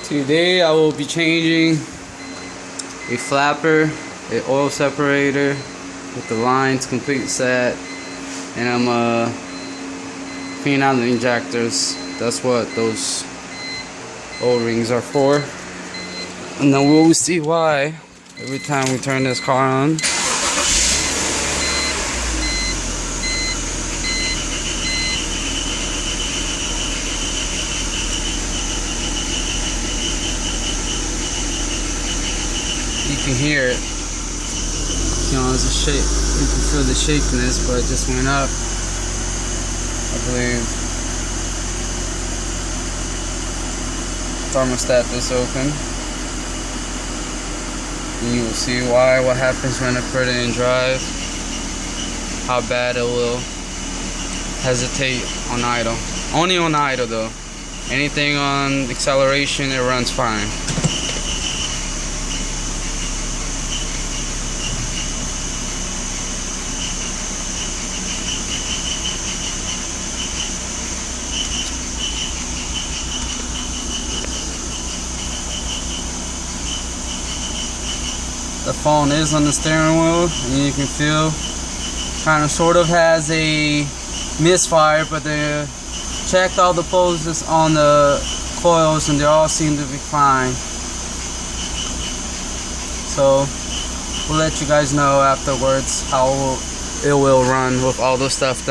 Today I will be changing a flapper, an oil separator with the lines complete set, and I'm cleaning out the injectors. That's what those O-rings are for. And then we'll see why every time we turn this car on. You can hear it. You know, there's a shake. You can feel the shakiness, but it just went up. I believe thermostat is open. And you will see why. What happens when I put it in drive? How bad it will hesitate on idle. Only on idle though. Anything on acceleration, it runs fine. The phone is on the steering wheel, and you can feel kind of sort of has a misfire, but they checked all the poses on the coils and they all seem to be fine. So we'll let you guys know afterwards how it will run with all the stuff done.